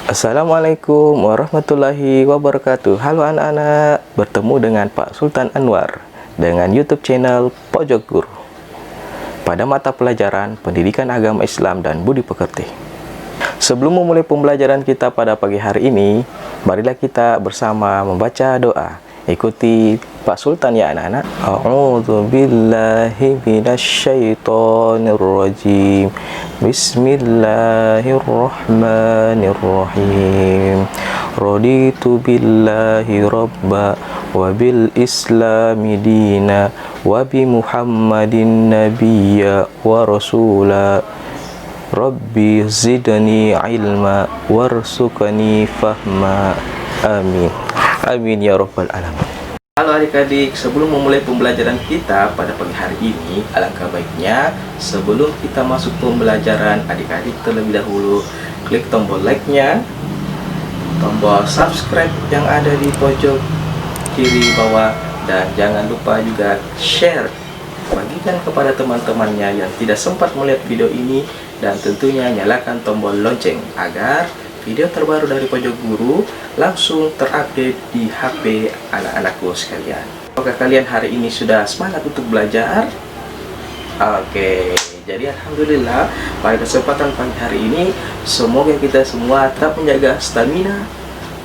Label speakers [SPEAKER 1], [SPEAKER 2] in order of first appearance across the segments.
[SPEAKER 1] Assalamualaikum warahmatullahi wabarakatuh. Halo anak-anak, bertemu dengan Pak Sultan Anwar dengan YouTube channel Pojok Guru pada mata pelajaran Pendidikan Agama Islam dan Budi Pekerti. Sebelum memulai pembelajaran kita pada pagi hari ini, marilah kita bersama membaca doa. Ikuti Pak Sultan ya anak-anak. A'udzubillahi minasyaitonirrajim. Bismillahirrahmanirrahim. Raditu billahi rabba wa bil islami dina wa bi Muhammadin nabiyya wa rasula. Rabbi zidni ilma warzuqni fahma. Amin. Amin ya rabbal alamin. Halo adik-adik, sebelum memulai pembelajaran kita pada pagi hari ini, alangkah baiknya sebelum kita masuk pembelajaran, adik-adik terlebih dahulu klik tombol like-nya, tombol subscribe yang ada di pojok kiri bawah, dan jangan lupa juga share, bagikan kepada teman-temannya yang tidak sempat melihat video ini, dan tentunya nyalakan tombol lonceng agar video terbaru dari Pojok Guru langsung terupdate di HP anak-anakku sekalian. Apakah kalian hari ini sudah semangat untuk belajar? Oke, jadi alhamdulillah pada kesempatan pagi hari ini semoga kita semua tetap menjaga stamina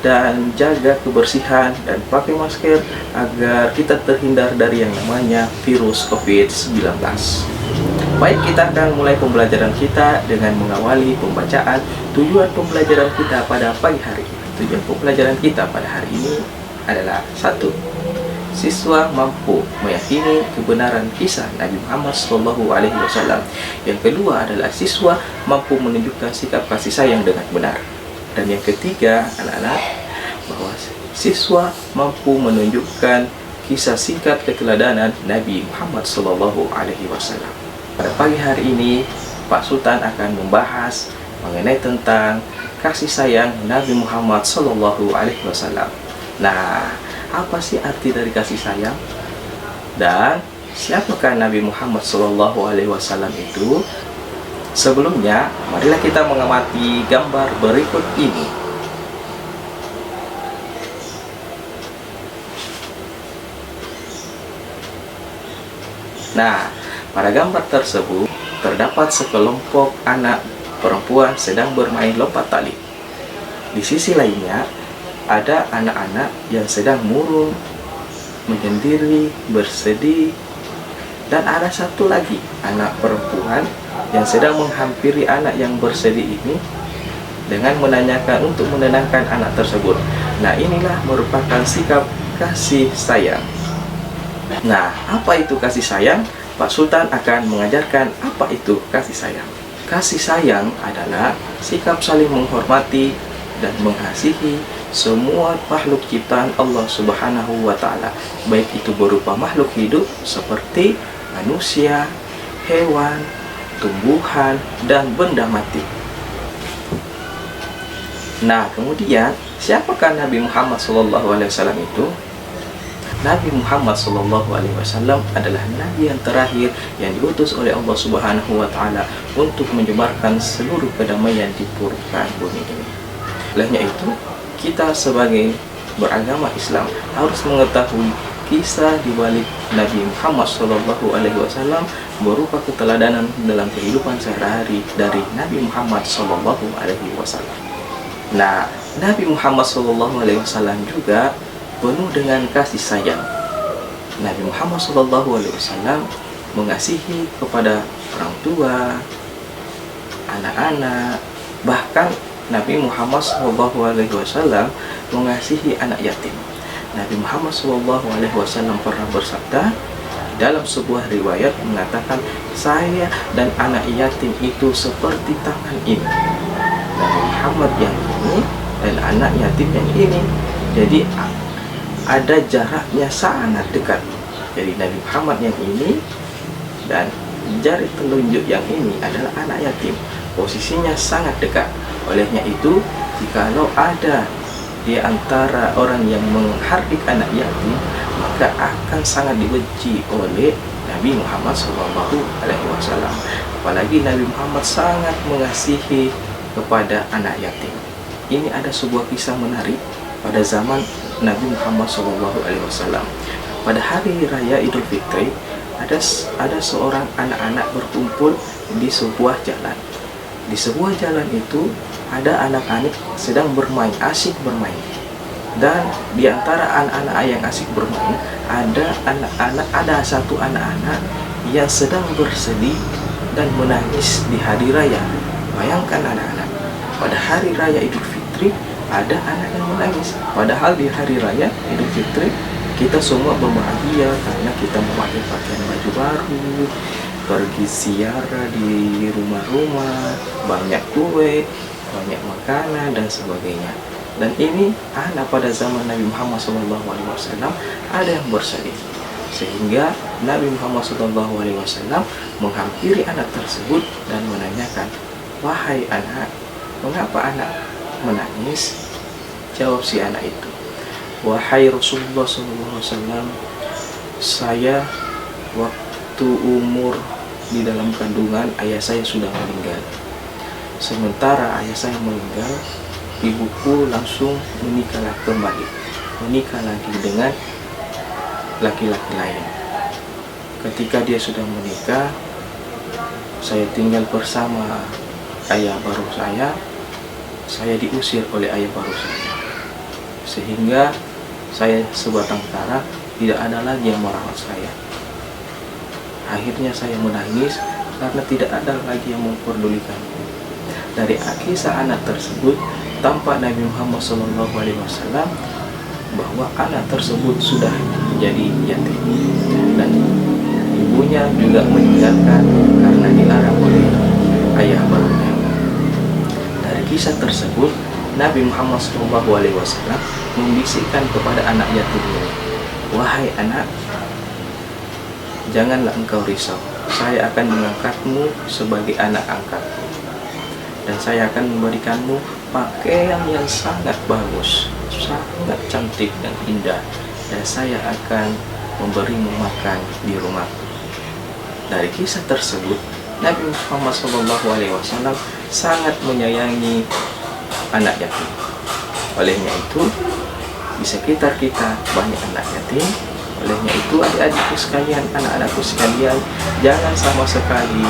[SPEAKER 1] dan jaga kebersihan dan pakai masker agar kita terhindar dari yang namanya virus COVID-19. Baik, kita akan mulai pembelajaran kita dengan mengawali pembacaan tujuan pembelajaran kita pada pagi hari ini. Tujuan pembelajaran kita pada hari ini adalah 1. Siswa mampu meyakini kebenaran kisah Nabi Muhammad SAW. Yang kedua adalah siswa mampu menunjukkan sikap kasih sayang dengan benar. Dan yang ketiga, anak-anak, bahwa siswa mampu menunjukkan kisah singkat keteladanan Nabi Muhammad SAW. Pada pagi hari ini, Pak Sultan akan membahas mengenai tentang kasih sayang Nabi Muhammad SAW. Nah, apa sih arti dari kasih sayang? Dan siapakah Nabi Muhammad SAW itu? Sebelumnya, marilah kita mengamati gambar berikut ini. Nah, pada gambar tersebut terdapat sekelompok anak perempuan sedang bermain lompat tali. Di sisi lainnya ada anak-anak yang sedang murung, menyendiri, bersedih, dan ada satu lagi anak perempuan yang sedang menghampiri anak yang bersedih ini dengan menanyakan untuk menenangkan anak tersebut. Nah, inilah merupakan sikap kasih sayang. Nah, apa itu kasih sayang? Pak Sultan akan mengajarkan apa itu kasih sayang. Kasih sayang adalah sikap saling menghormati dan mengasihi semua makhluk ciptaan Allah Subhanahu wa Ta'ala, baik itu berupa makhluk hidup seperti manusia, hewan, tumbuhan, dan benda mati. Nah, kemudian siapakah Nabi Muhammad SAW itu? Nabi Muhammad SAW adalah Nabi yang terakhir yang diutus oleh Allah Subhanahu wa Ta'ala untuk menyebarkan seluruh kedamaian di permukaan bumi ini. Olehnya itu, kita sebagai beragama Islam harus mengetahui kisah di balik Nabi Muhammad SAW berupa keteladanan dalam kehidupan sehari-hari dari Nabi Muhammad SAW. Nah, Nabi Muhammad SAW juga penuh dengan kasih sayang. Nabi Muhammad SAW mengasihi kepada orang tua, anak-anak, bahkan Nabi Muhammad SAW mengasihi anak yatim. Nabi Muhammad SAW pernah bersabda dalam sebuah riwayat mengatakan, saya dan anak yatim itu seperti tangan ini. Nabi Muhammad yang ini dan anak yatim yang ini, jadi ada jaraknya sangat dekat. Jadi Nabi Muhammad yang ini dan jari telunjuk yang ini adalah anak yatim, posisinya sangat dekat. Olehnya itu, jikalau ada di antara orang yang menghardik anak yatim, maka akan sangat dibenci oleh Nabi Muhammad SAW. Apalagi Nabi Muhammad sangat mengasihi kepada anak yatim. ini ada sebuah kisah menarik pada zaman Nabi Muhammad SAW. Pada hari raya Idul Fitri, ada seorang anak-anak berkumpul di sebuah jalan. Di sebuah jalan itu ada anak-anak sedang bermain, asik bermain. Dan di antara anak-anak yang asik bermain, ada satu anak-anak yang sedang bersedih dan menangis di hari raya. Bayangkan anak-anak, pada hari raya Idul Fitri ada anak yang menangis. Padahal di hari raya Idul Fitri kita semua berbahagia karena kita memakai pakaian baju baru, pergi ziarah di rumah-rumah, banyak kue, banyak makanan dan sebagainya. Dan ini anak pada zaman Nabi Muhammad SAW ada yang bersedih, sehingga Nabi Muhammad SAW menghampiri anak tersebut dan menanyakan, "Wahai anak, mengapa anak menangis?" Jawab si anak itu, "Wahai Rasulullah SAW, saya waktu umur di dalam kandungan ayah saya sudah meninggal. Sementara ayah saya meninggal, ibuku langsung menikah lagi dengan laki-laki lain. Ketika dia sudah menikah, saya tinggal bersama ayah baru saya diusir oleh ayah baru saya. Sehingga saya sebatang kara tidak ada lagi yang merawat saya. Akhirnya saya menangis karena tidak ada lagi yang memperdulikanku." Dari kisah anak tersebut tampak Nabi Muhammad SAW bahwa anak tersebut sudah menjadi yatim dan ibunya juga meninggalkan karena dilarang oleh ayah barunya. Dari kisah tersebut Nabi Muhammad SAW membisikkan kepada anak yatim ini, "Wahai anak, janganlah engkau risau. Saya akan mengangkatmu sebagai anak angkatku. Dan saya akan memberikanmu pakaian yang sangat bagus, sangat cantik dan indah. Dan saya akan memberimu makan di rumahku." Dari kisah tersebut, Nabi Muhammad SAW sangat menyayangi anak yatim. Olehnya itu, di sekitar kita banyak anak yatim. Olehnya itu, adik-adikku sekalian, anak-anakku sekalian, jangan sama sekali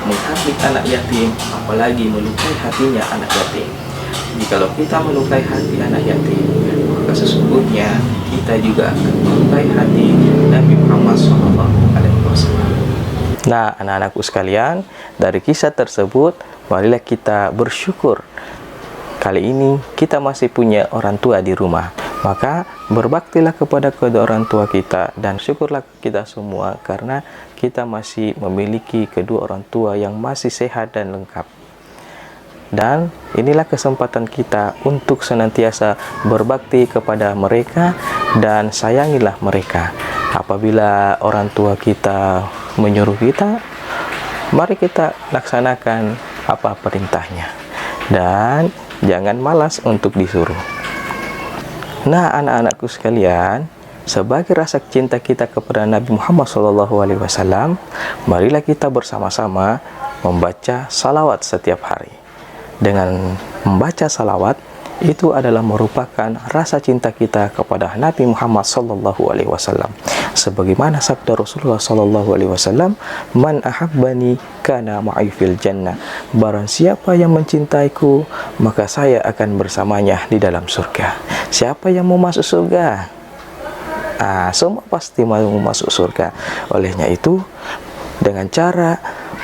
[SPEAKER 1] menghardik anak yatim, apalagi melukai hatinya anak yatim. Jikalau kita melukai hati anak yatim, maka sesungguhnya kita juga akan melukai hati Nabi Muhammad SAW. Nah, anak-anakku sekalian, dari kisah tersebut, marilah kita bersyukur. Kali ini kita masih punya orang tua di rumah. Maka berbaktilah kepada kedua orang tua kita dan syukurlah kita semua karena kita masih memiliki kedua orang tua yang masih sehat dan lengkap. Dan inilah kesempatan kita untuk senantiasa berbakti kepada mereka dan sayangilah mereka. Apabila orang tua kita menyuruh kita, mari kita laksanakan apa perintahnya dan jangan malas untuk disuruh. Nah, anak-anakku sekalian, sebagai rasa cinta kita kepada Nabi Muhammad SAW, marilah kita bersama-sama membaca salawat setiap hari. Dengan membaca salawat, itu adalah merupakan rasa cinta kita kepada Nabi Muhammad SAW. Sebagaimana sabda Rasulullah SAW, "Man ahabbani kana ma'i fil jannah." Barang siapa yang mencintaiku, maka saya akan bersamanya di dalam surga. Siapa yang mau masuk surga? Semua pasti mau masuk surga. Olehnya itu, dengan cara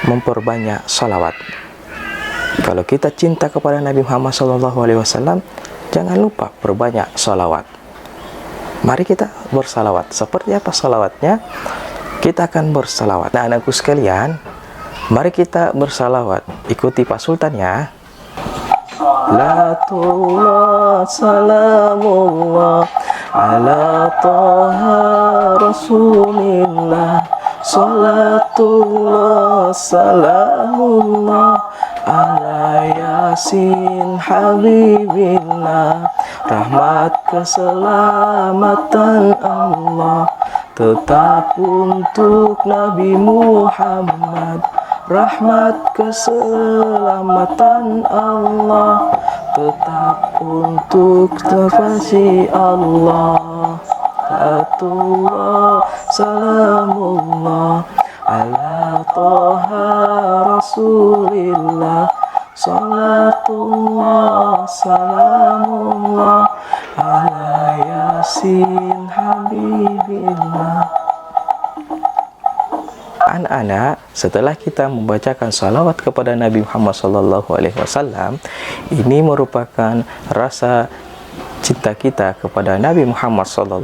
[SPEAKER 1] memperbanyak salawat. Kalau kita cinta kepada Nabi Muhammad SAW, jangan lupa perbanyak salawat. Mari kita bersalawat. Seperti apa salawatnya? Kita akan bersalawat. Nah, anakku sekalian, mari kita bersalawat. Ikuti Pak Sultan ya. Salatullah salamullah ala taha rasulillah. Salatullah salamullah ala yasin habibillah. Rahmat keselamatan Allah tetap untuk Nabi Muhammad. rahmat keselamatan Allah tetap untuk terpasi Allah. Atullah salamullah ala toha rasulillah. Salatullah salamullah ala yasin habibillah. Anak-anak, setelah kita membacakan salawat kepada Nabi Muhammad SAW, ini merupakan rasa cinta kita kepada Nabi Muhammad SAW.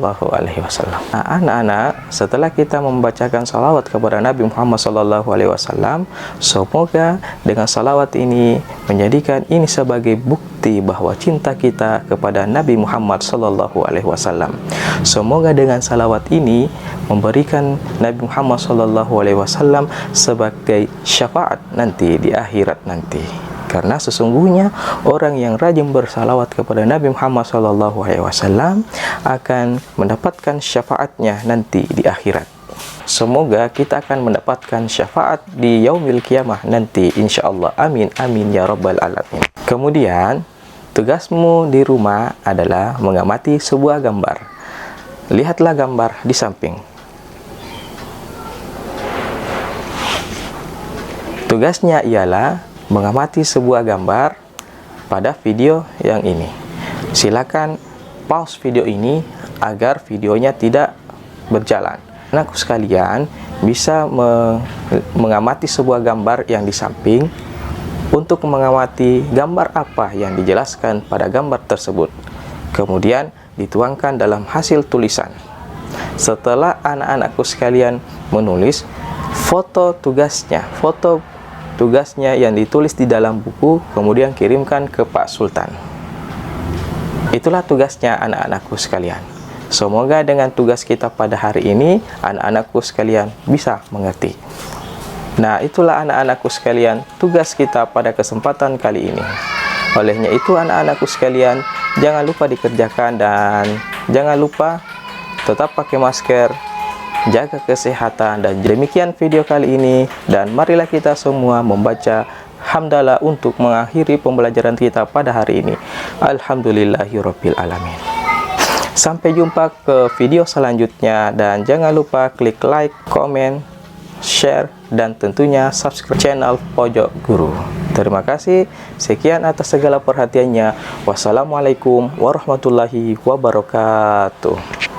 [SPEAKER 1] Nah, anak-anak, setelah kita membacakan salawat kepada Nabi Muhammad SAW, semoga dengan salawat ini menjadikan ini sebagai bukti bahwa cinta kita kepada Nabi Muhammad SAW. Semoga dengan salawat ini memberikan Nabi Muhammad SAW sebagai syafaat nanti di akhirat nanti. Karena sesungguhnya orang yang rajin bersalawat kepada Nabi Muhammad SAW akan mendapatkan syafaatnya nanti di akhirat. Semoga kita akan mendapatkan syafaat di yaumil kiamah nanti, insya Allah. Amin, amin ya rabbal alamin. Kemudian tugasmu di rumah adalah mengamati sebuah gambar. Lihatlah gambar di samping. Tugasnya ialah mengamati sebuah gambar pada video yang ini. Silakan pause video ini agar videonya tidak berjalan. Anakku sekalian bisa mengamati sebuah gambar yang di samping untuk mengamati gambar apa yang dijelaskan pada gambar tersebut. Kemudian dituangkan dalam hasil tulisan. Setelah anak-anakku sekalian menulis foto tugasnya yang ditulis di dalam buku, kemudian kirimkan ke Pak Sultan. Itulah tugasnya anak-anakku sekalian. Semoga dengan tugas kita pada hari ini, anak-anakku sekalian bisa mengerti. Nah, itulah anak-anakku sekalian, tugas kita pada kesempatan kali ini. Olehnya itu anak-anakku sekalian, jangan lupa dikerjakan dan jangan lupa tetap pakai masker, jaga kesehatan. Dan demikian video kali ini, dan marilah kita semua membaca hamdalah untuk mengakhiri pembelajaran kita pada hari ini. Alhamdulillahirabbil alamin. Sampai jumpa ke video selanjutnya, dan jangan lupa klik like, komen, share, dan tentunya subscribe channel Pojok Guru. Terima kasih. Sekian atas segala perhatiannya. Wassalamualaikum warahmatullahi wabarakatuh.